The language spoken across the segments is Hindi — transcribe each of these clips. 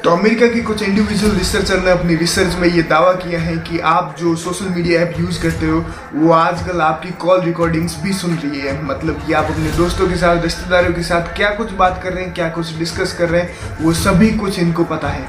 तो अमेरिका के कुछ इंडिविजुअल रिसर्चर ने अपनी रिसर्च में ये दावा किया है कि आप जो सोशल मीडिया ऐप यूज़ करते हो वो आजकल आपकी कॉल रिकॉर्डिंग्स भी सुन रही है। मतलब कि आप अपने दोस्तों के साथ, रिश्तेदारों के साथ क्या कुछ बात कर रहे हैं, क्या कुछ डिस्कस कर रहे हैं, वो सभी कुछ इनको पता है।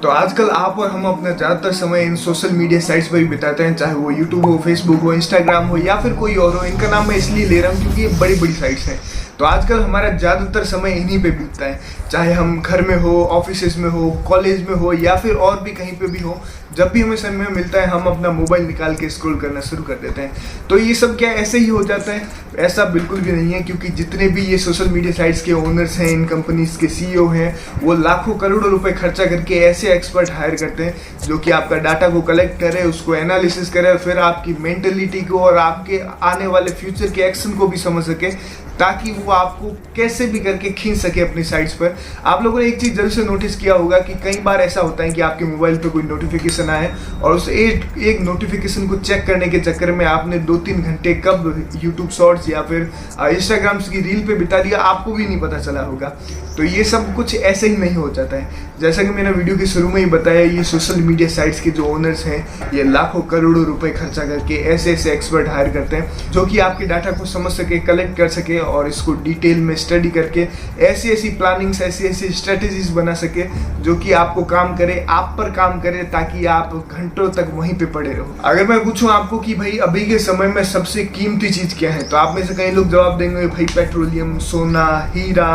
तो आजकल आप और हम अपना ज़्यादातर समय इन सोशल मीडिया साइट्स पर ही बिताते हैं, चाहे वो यूट्यूब हो, फेसबुक हो, इंस्टाग्राम हो या फिर कोई और हो। इनका नाम मैं इसलिए ले रहा हूँ क्योंकि ये बड़ी बड़ी साइट्स हैं। तो आजकल हमारा ज़्यादातर समय इन्हीं पे बीतता है, चाहे हम घर में हो, ऑफिस में हो, कॉलेज में हो या फिर और भी कहीं पे भी हो। जब भी हमें समय मिलता है हम अपना मोबाइल निकाल के स्क्रॉल करना शुरू कर देते हैं। तो ये सब क्या ऐसे ही हो जाता है? ऐसा बिल्कुल भी नहीं है, क्योंकि जितने भी ये सोशल मीडिया साइट्स के ओनर्स हैं, इन कंपनीज के सीईओ हैं, वो लाखों करोड़ों रुपए खर्चा करके ऐसे एक्सपर्ट हायर करते हैं जो कि आपका डाटा को कलेक्ट करे, उसको एनालिसिस करे और फिर आपकी मेंटलिटी को और आपके आने वाले फ्यूचर के एक्शन को भी समझ सके, ताकि वो आपको कैसे भी करके खींच सके अपनी साइट्स पर। आप लोगों ने एक चीज़ जरूर से नोटिस किया होगा कि कई बार ऐसा होता है कि आपके मोबाइल पे कोई नोटिफिकेशन आए और उस एक नोटिफिकेशन को चेक करने के चक्कर में आपने 2-3 घंटे कब यूट्यूब शॉर्ट्स या फिर इंस्टाग्राम की रील पे बिता दिया, आपको भी नहीं पता चला होगा। तो ये सब कुछ ऐसे ही नहीं हो जाता है। जैसा कि मैंने वीडियो के शुरू में ही बताया, ये सोशल मीडिया साइट्स के जो ओनर्स हैं ये लाखों करोड़ों रुपए खर्चा करके ऐसे ऐसे एक्सपर्ट हायर करते हैं जो कि आपके डाटा को समझ सके, कलेक्ट कर सके और इसको डिटेल में स्टडी करके ऐसी ऐसी प्लानिंग्स, ऐसी ऐसी स्ट्रेटेजीज बना सके जो कि आपको काम करे, आप पर काम करे, ताकि आप घंटों तक वहीं पे पड़े रहो। अगर मैं पूछूं आपको कि भाई अभी के समय में सबसे कीमती चीज क्या है, तो आप में से कई लोग जवाब देंगे भाई पेट्रोलियम, सोना, हीरा,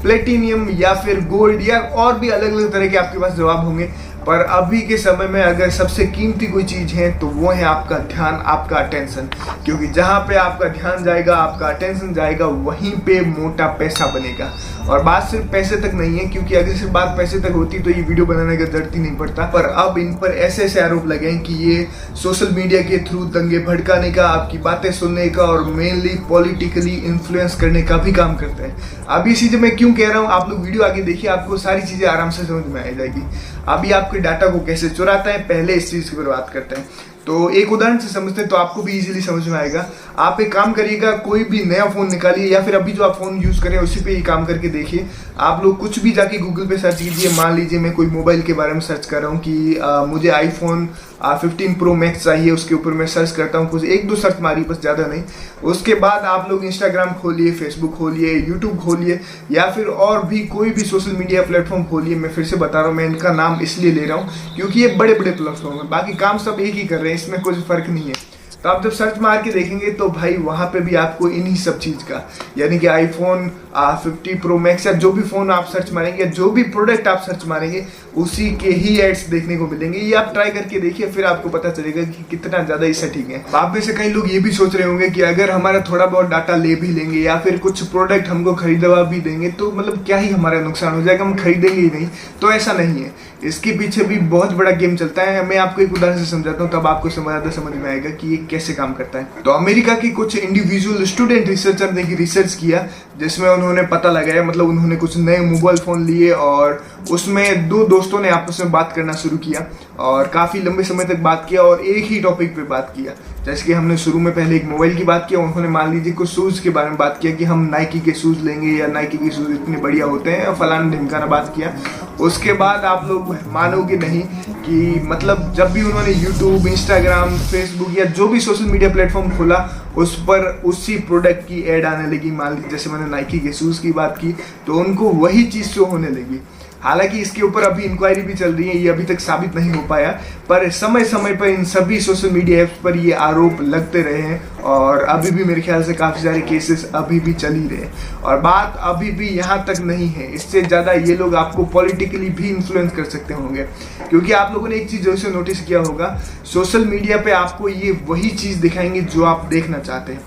प्लेटिनियम या फिर गोल्ड या और भी अलग अलग तरह के आपके पास जवाब होंगे। पर अभी के समय में अगर सबसे कीमती कोई चीज़ है तो वो है आपका ध्यान, आपका अटेंशन। क्योंकि जहाँ पे आपका ध्यान जाएगा, आपका अटेंशन जाएगा, वहीं पे मोटा पैसा बनेगा। और बात सिर्फ पैसे तक नहीं है, क्योंकि अगर सिर्फ बात पैसे तक होती तो ये वीडियो बनाने का जरूरत ही नहीं पड़ता। पर अब इन पर ऐसे ऐसे आरोप लगे हैं कि ये सोशल मीडिया के थ्रू दंगे भड़काने का, आपकी बातें सुनने का और मेनली पॉलिटिकली इन्फ्लुएंस करने का भी काम करते हैं। अब ये चीज़ें मैं क्यों कह रहा हूँ, आप लोग वीडियो आगे देखिए, आपको सारी चीज़ें आराम से समझ में आ जाएगी। अभी आपके डाटा को कैसे चुराता है, पहले इस चीज़ की बात करते हैं। तो एक उदाहरण से समझते हैं तो आपको भी इजीली समझ में आएगा। आप एक काम करिएगा, कोई भी नया फ़ोन निकालिए या फिर अभी जो आप फ़ोन यूज़ करें उसी पे ही काम करके देखिए। आप लोग कुछ भी जाके गूगल पे सर्च कीजिए। मान लीजिए मैं कोई मोबाइल के बारे में सर्च कर रहा हूँ कि मुझे आईफोन 15 प्रो मैक्स चाहिए, उसके ऊपर मैं सर्च करता हूँ, कुछ 1-2 सर्च मारिए, बस ज़्यादा नहीं। उसके बाद आप लोग इंस्टाग्राम खोलिए, फेसबुक खोलिए, यूट्यूब खोलिए या फिर और भी कोई भी सोशल मीडिया प्लेटफॉर्म खोलिए। मैं फिर से बता रहा हूँ, मैं इनका नाम इसलिए ले रहा हूँ क्योंकि ये बड़े बड़े प्लेटफॉर्म हैं, बाकी काम सब एक ही कर रहे हैं, इसमें कोई फ़र्क नहीं है। तो आप जब सर्च मार के देखेंगे तो भाई वहाँ पे भी आपको इन्हीं सब चीज़ का, यानी कि आईफोन 50 प्रो मैक्स या जो भी फ़ोन आप सर्च मारेंगे, जो भी प्रोडक्ट आप सर्च मारेंगे, उसी के ही एड्स देखने को मिलेंगे। ये आप ट्राई करके देखिए, फिर आपको पता चलेगा कि कितना ज़्यादा ही सटीक है। आप में से कई लोग ये भी सोच रहे होंगे कि अगर हमारा थोड़ा बहुत डाटा ले भी लेंगे या फिर कुछ प्रोडक्ट हमको खरीदवा भी देंगे तो मतलब क्या ही हमारा नुकसान हो जाएगा, हम खरीदेंगे ही नहीं। तो ऐसा नहीं है, इसके पीछे भी बहुत बड़ा गेम चलता है। मैं आपको एक उदाहरण से समझाता हूँ, तब आपको ज़्यादा समझ में आएगा कि ये कैसे काम करता है। तो अमेरिका की कुछ इंडिविजुअल स्टूडेंट रिसर्चर ने रिसर्च किया, जिसमें उन्होंने पता लगाया, मतलब उन्होंने कुछ नए मोबाइल फ़ोन लिए और उसमें 2 दोस्तों ने आपस में बात करना शुरू किया और काफ़ी लंबे समय तक बात किया और एक ही टॉपिक पे बात किया। जैसे कि हमने शुरू में पहले एक मोबाइल की बात किया, उन्होंने मान लीजिए कुछ शूज़ के बारे में बात किया कि हम नाइकी के शूज़ लेंगे या नाइकी के शूज़ इतने बढ़िया होते हैं, फलाना ढिमकाना बात किया। उसके बाद आप लोग मानोगे नहीं कि मतलब जब भी उन्होंने यूट्यूब, इंस्टाग्राम, फेसबुक या जो भी सोशल मीडिया प्लेटफॉर्म खोला, उस पर उसी प्रोडक्ट की ऐड आने लगी। मान लीजिए जैसे मैंने नाइकी के शूज़ की बात की तो उनको वही चीज़ शो होने लगी। हालांकि इसके ऊपर अभी इंक्वायरी भी चल रही है, ये अभी तक साबित नहीं हो पाया, पर समय समय पर इन सभी सोशल मीडिया ऐप्स पर ये आरोप लगते रहे हैं और अभी भी मेरे ख्याल से काफ़ी सारे केसेस अभी भी चल ही रहे। और बात अभी भी यहाँ तक नहीं है, इससे ज़्यादा ये लोग आपको पॉलिटिकली भी इन्फ्लुएंस कर सकते होंगे। क्योंकि आप लोगों ने एक चीज़ जैसे नोटिस किया होगा, सोशल मीडिया पे आपको ये वही चीज़ दिखाएंगे जो आप देखना चाहते हैं।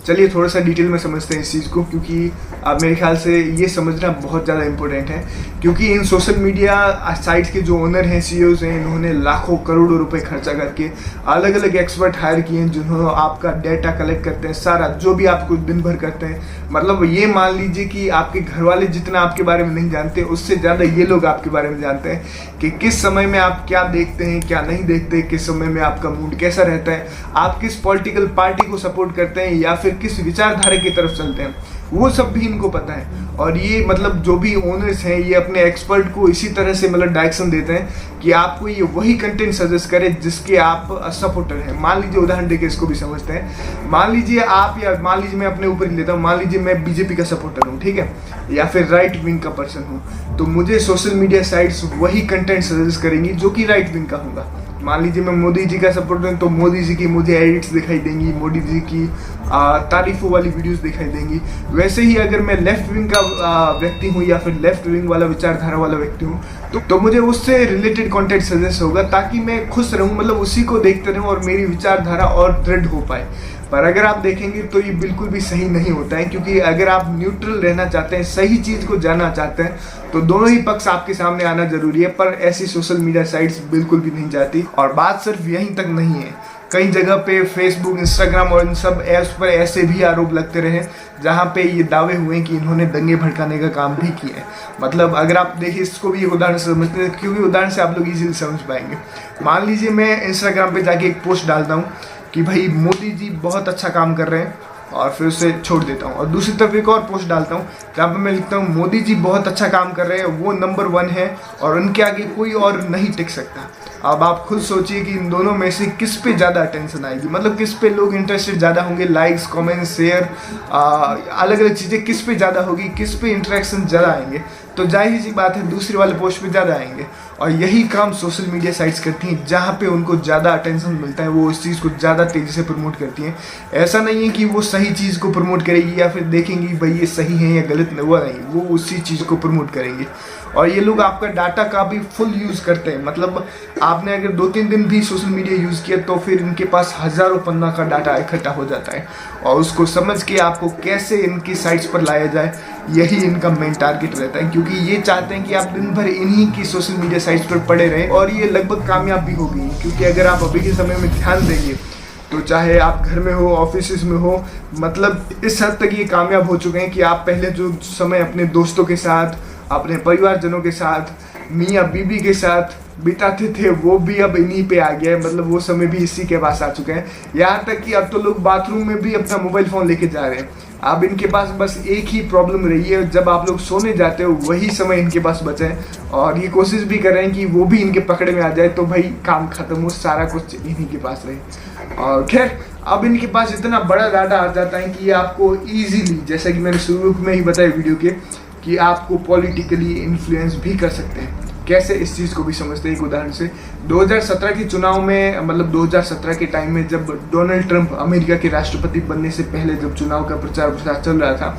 चलिए थोड़ा सा डिटेल में समझते हैं इस चीज़ को, क्योंकि मेरे ख्याल से ये समझना बहुत ज़्यादा इंपॉर्टेंट है। क्योंकि इन सोशल मीडिया साइट्स के जो ओनर हैं, सीईओज हैं, इन्होंने लाखों करोड़ों रुपए खर्चा करके अलग अलग एक्सपर्ट हायर किए हैं, जिन्होंने आपका डेटा कलेक्ट करते हैं, सारा जो भी आपको दिन भर करते हैं। मतलब ये मान लीजिए कि आपके घर वाले जितना आपके बारे में नहीं जानते, उससे ज़्यादा ये लोग आपके बारे में जानते हैं कि किस समय में आप क्या देखते हैं, क्या नहीं देखते, किस समय में आपका मूड कैसा रहता है, आप किस पॉलिटिकल पार्टी को सपोर्ट करते हैं या फिर किस विचारधारा की तरफ चलते हैं, वो सब भी इनको पता है। और ये मतलब जो भी ओनर्स हैं, ये अपने एक्सपर्ट को इसी तरह से मतलब डायरेक्शन देते हैं कि आपको ये वही कंटेंट सजेस्ट करे जिसके आप सपोर्टर हैं। मान लीजिए उदाहरण देके इसको भी समझते हैं। मान लीजिए आप, या मान लीजिए मैं अपने ऊपर ही लेता हूँ, मान लीजिए मैं बीजेपी का सपोर्टर हूँ, ठीक है, या फिर राइट विंग का पर्सन हूँ, तो मुझे सोशल मीडिया साइट्स वही कंटेंट सजेस्ट करेंगी जो कि राइट विंग का होगा। मान लीजिए मैं मोदी जी का सपोर्टर हूँ, तो मोदी जी की मुझे एडिट्स दिखाई देंगी, मोदी जी की तारीफों वाली वीडियोस दिखाई देंगी। वैसे ही अगर मैं लेफ्ट विंग का व्यक्ति हूँ या फिर लेफ्ट विंग वाला विचारधारा वाला व्यक्ति हूँ, तो मुझे उससे रिलेटेड कंटेंट सजेस्ट होगा, ताकि मैं खुश रहूँ, मतलब उसी को देखते रहूँ और मेरी विचारधारा और दृढ़ हो पाए। पर अगर आप देखेंगे तो ये बिल्कुल भी सही नहीं होता है, क्योंकि अगर आप न्यूट्रल रहना चाहते हैं, सही चीज़ को जानना चाहते हैं, तो दोनों ही पक्ष आपके सामने आना जरूरी है। पर ऐसी सोशल मीडिया साइट्स बिल्कुल भी नहीं जाती। और बात सिर्फ यहीं तक नहीं है, कई जगह पे फेसबुक, इंस्टाग्राम और इन सब ऐप्स पर ऐसे भी आरोप लगते रहे जहाँ पे ये दावे हुए कि इन्होंने दंगे भड़काने का काम भी किया है। मतलब अगर आप देखिए, इसको भी एक उदाहरण से समझते हैं, क्योंकि उदाहरण से आप लोग इजीली समझ पाएंगे। मान लीजिए मैं इंस्टाग्राम पे जाके एक पोस्ट डालता हूँ कि भाई मोदी जी बहुत अच्छा काम कर रहे हैं, और फिर उसे छोड़ देता हूँ, और दूसरी तरफ एक और पोस्ट डालता हूँ जहाँ पर मैं लिखता हूँ मोदी जी बहुत अच्छा काम कर रहे हैं, वो नंबर 1 है और उनके आगे कोई और नहीं टिक सकता। अब आप खुद सोचिए कि इन दोनों में से किस पे ज़्यादा अटेंशन आएगी, मतलब किस पे लोग इंटरेस्टेड ज़्यादा होंगे, लाइक्स, कमेंट्स, शेयर, अलग अलग चीज़ें किस पे ज़्यादा होगी, किस पे इंटरेक्शन ज़्यादा आएंगे। तो जाहिर सी बात है दूसरी वाले पोस्ट पे ज़्यादा आएंगे। और यही काम सोशल मीडिया साइट्स करती हैं, जहाँ पे उनको ज़्यादा अटेंशन मिलता है वो उस चीज़ को ज़्यादा तेज़ी से प्रमोट करती हैं। ऐसा नहीं है कि वो सही चीज़ को प्रमोट करेगी या फिर देखेंगी भाई ये सही है या गलत, वो नहीं, वो उसी चीज़ को प्रमोट करेंगे। और ये लोग आपका डाटा का भी फुल यूज़ करते हैं। मतलब आपने अगर 2-3 दिन भी सोशल मीडिया यूज़ किया तो फिर इनके पास हज़ारों पन्ना का डाटा इकट्ठा हो जाता है, और उसको समझ के आपको कैसे इनकी साइट्स पर लाया जाए, यही इनका मेन टारगेट रहता है। क्योंकि ये चाहते हैं कि आप दिन भर इन्हीं की सोशल मीडिया साइट्स पर पड़े रहें, और ये लगभग कामयाब भी हो गई। क्योंकि अगर आप अभी के समय में ध्यान देंगे तो चाहे आप घर में हो, ऑफिस में हो, मतलब इस हद तक ये कामयाब हो चुके हैं कि आप पहले जो समय अपने दोस्तों के साथ, अपने परिवारजनों के साथ, मियाँ बीबी के साथ बिताते थे, वो भी अब इन्हीं पे आ गया है। मतलब वो समय भी इसी के पास आ चुके हैं। यहाँ तक कि अब तो लोग बाथरूम में भी अपना मोबाइल फ़ोन लेके जा रहे हैं। अब इनके पास बस एक ही प्रॉब्लम रही है, जब आप लोग सोने जाते हो वही समय इनके पास बचा है, और ये कोशिश भी कर रहे हैं कि वो भी इनके पकड़ में आ जाए, तो भाई काम खत्म हो, सारा कुछ इन्हीं के पास रहे। और खैर अब इनके पास इतना बड़ा डाटा आ जाता है कि आपको ईजिली, जैसा कि मैंने शुरू में ही बताया वीडियो के, कि आपको पॉलिटिकली इन्फ्लुएंस भी कर सकते हैं। कैसे, इस चीज़ को भी समझते हैं एक उदाहरण से। 2017 के चुनाव में, मतलब 2017 के टाइम में जब डोनाल्ड ट्रंप अमेरिका के राष्ट्रपति बनने से पहले जब चुनाव का प्रचार प्रसार चल रहा था,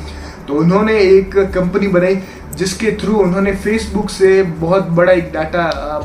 तो उन्होंने एक कंपनी बनाई जिसके थ्रू उन्होंने फेसबुक से बहुत बड़ा एक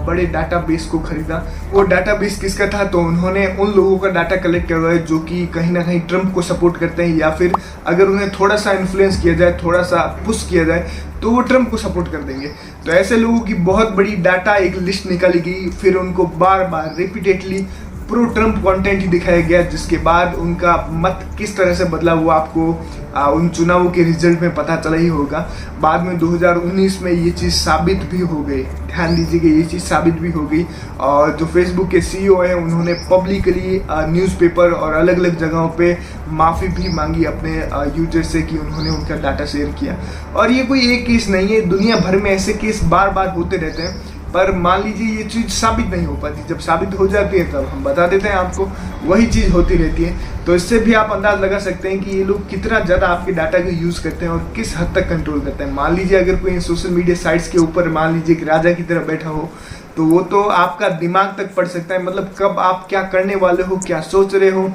बड़े डाटाबेस को खरीदा। वो डाटाबेस किसका था, तो उन्होंने उन लोगों का डाटा कलेक्ट करवाया जो कि कहीं ना कहीं ट्रंप को सपोर्ट करते हैं, या फिर अगर उन्हें थोड़ा सा इन्फ्लुएंस किया जाए, थोड़ा सा पुश किया जाए, तो वो ट्रंप को सपोर्ट कर देंगे। तो ऐसे लोगों की बहुत बड़ी डाटा एक लिस्ट निकाली गई, फिर उनको बार बार रिपीटेडली प्रो ट्रंप कंटेंट ही दिखाया गया, जिसके बाद उनका मत किस तरह से बदला वो आपको उन चुनावों के रिजल्ट में पता चला ही होगा। बाद में 2019 में ये चीज़ साबित भी हो गई, ध्यान दीजिएगा, ये चीज़ साबित भी हो गई। और जो फेसबुक के सीईओ हैं उन्होंने पब्लिकली न्यूज़पेपर और अलग अलग जगहों पे माफ़ी भी मांगी अपने यूजर से कि उन्होंने उनका डाटा शेयर किया। और ये कोई एक केस नहीं है, दुनिया भर में ऐसे केस बार बार होते रहते हैं। पर मान लीजिए ये चीज़ साबित नहीं हो पाती, जब साबित हो जाती है तब हम बता देते हैं आपको, वही चीज़ होती रहती है। तो इससे भी आप अंदाज लगा सकते हैं कि ये लोग कितना ज़्यादा आपके डाटा को यूज़ करते हैं और किस हद तक कंट्रोल करते हैं। मान लीजिए अगर कोई सोशल मीडिया साइट्स के ऊपर मान लीजिए कि राजा की तरह बैठा हो, तो वो तो आपका दिमाग तक पढ़ सकता है। मतलब कब आप क्या करने वाले हो, क्या सोच रहे हो,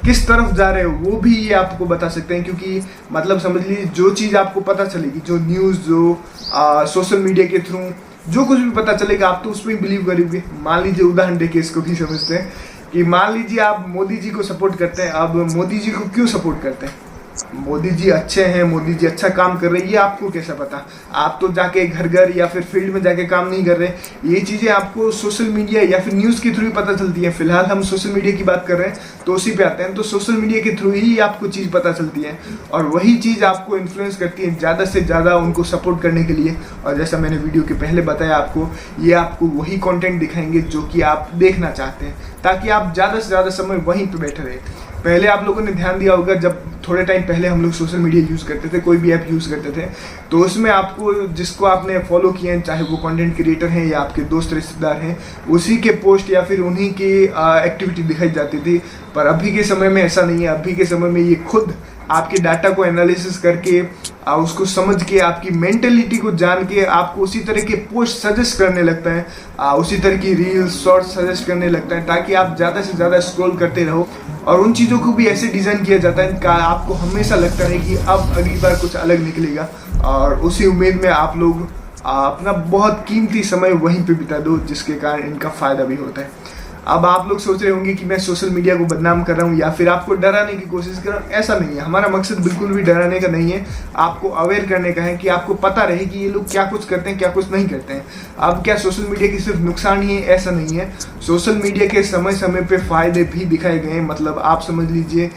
किस तरफ जा रहे हो, वो भी ये आपको बता सकते हैं। क्योंकि मतलब समझ लीजिए जो चीज़ आपको पता चलेगी, जो न्यूज़, जो सोशल मीडिया के थ्रू जो कुछ भी पता चलेगा, आप तो उसमें बिलीव करोगे। मान लीजिए उदाहरण देके इसको भी समझते हैं कि मान लीजिए आप मोदी जी को सपोर्ट करते हैं। अब मोदी जी को क्यों सपोर्ट करते हैं? मोदी जी अच्छे हैं, मोदी जी अच्छा काम कर रहे हैं, ये आपको कैसा पता? आप तो जाके घर घर या फिर फील्ड में जाके काम नहीं कर रहे। ये चीज़ें आपको सोशल मीडिया या फिर न्यूज़ के थ्रू ही पता चलती है। फिलहाल हम सोशल मीडिया की बात कर रहे हैं तो उसी पे आते हैं। तो सोशल मीडिया के थ्रू ही आपको चीज़ पता चलती है और वही चीज़ आपको इन्फ्लुएंस करती है ज़्यादा से ज़्यादा उनको सपोर्ट करने के लिए। और जैसा मैंने वीडियो के पहले बताया आपको, ये आपको वही कंटेंट दिखाएंगे जो कि आप देखना चाहते हैं, ताकि आप ज़्यादा से ज़्यादा समय वहीं पे बैठे रहे। पहले आप लोगों ने ध्यान दिया होगा, जब थोड़े टाइम पहले हम लोग सोशल मीडिया यूज़ करते थे, कोई भी ऐप यूज़ करते थे, तो उसमें आपको जिसको आपने फॉलो किया है, चाहे वो कंटेंट क्रिएटर हैं या आपके दोस्त रिश्तेदार हैं, उसी के पोस्ट या फिर उन्हीं की एक्टिविटी दिखाई जाती थी। पर अभी के समय में ऐसा नहीं है। अभी के समय में ये खुद आपके डाटा को एनालिसिस करके उसको समझ के आपकी मेंटेलिटी को जान के आपको उसी तरह के पोस्ट सजेस्ट करने लगता है, उसी तरह की रील्स शॉर्ट सजेस्ट करने लगता है, ताकि आप ज़्यादा से ज़्यादा स्क्रॉल करते रहो। और उन चीज़ों को भी ऐसे डिज़ाइन किया जाता है कि आपको हमेशा लगता है कि अब अगली बार कुछ अलग निकलेगा, और उसी उम्मीद में आप लोग अपना बहुत कीमती समय वहीं पे बिता दो, जिसके कारण इनका फ़ायदा भी होता है। अब आप लोग सोच रहे होंगे कि मैं सोशल मीडिया को बदनाम कर रहा हूँ या फिर आपको डराने की कोशिश कर रहा हूँ। ऐसा नहीं है, हमारा मकसद बिल्कुल भी डराने का नहीं है, आपको अवेयर करने का है कि आपको पता रहे कि ये लोग क्या कुछ करते हैं, क्या कुछ नहीं करते हैं। अब क्या सोशल मीडिया की सिर्फ नुकसान ही है? ऐसा नहीं है। सोशल मीडिया के समय समय पे फ़ायदे भी दिखाए गए हैं। मतलब आप समझ लीजिए,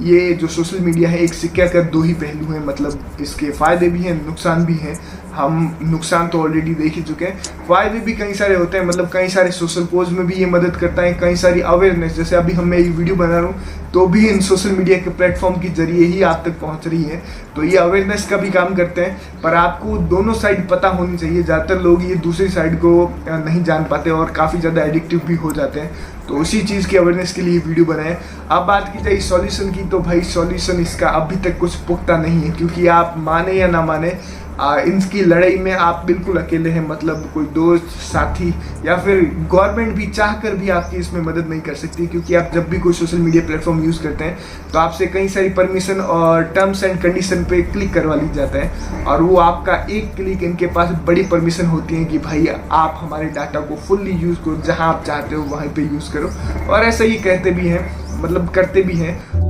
ये जो सोशल मीडिया है एक सिक्के का दो ही पहलू हैं। मतलब इसके फ़ायदे भी हैं, नुकसान भी हैं। हम नुकसान तो ऑलरेडी देख ही चुके हैं, फ़ायदे भी कई सारे होते हैं। मतलब कई सारे सोशल कोज में भी ये मदद करता है, कई सारी अवेयरनेस, जैसे अभी हम मैं ये वीडियो बना रहा हूँ तो भी इन सोशल मीडिया के प्लेटफॉर्म के जरिए ही आप तक पहुँच रही है, तो ये अवेयरनेस का भी काम करते हैं। पर आपको दोनों साइड पता होनी चाहिए। ज़्यादातर लोग ये दूसरी साइड को नहीं जान पाते और काफ़ी ज़्यादा एडिक्टिव भी हो जाते हैं, तो उसी चीज़ की अवेयरनेस के लिए वीडियो बनाए। अब बात की जाए सॉल्यूशन की, तो भाई सॉल्यूशन इसका अभी तक कुछ पुख्ता नहीं है, क्योंकि आप माने या ना माने इनकी लड़ाई में आप बिल्कुल अकेले हैं। मतलब कोई दोस्त साथी या फिर गवर्नमेंट भी चाहकर भी आपकी इसमें मदद नहीं कर सकती, क्योंकि आप जब भी कोई सोशल मीडिया प्लेटफॉर्म यूज़ करते हैं तो आपसे कई सारी परमिशन और टर्म्स एंड कंडीशन पे क्लिक करवा ली जाता है, और वो आपका एक क्लिक, इनके पास बड़ी परमिशन होती है कि भाई आप हमारे डाटा को फुल्ली यूज़ करो, जहाँ आप चाहते हो वहीं पर यूज़ करो। और ऐसा ये कहते भी हैं, मतलब करते भी हैं।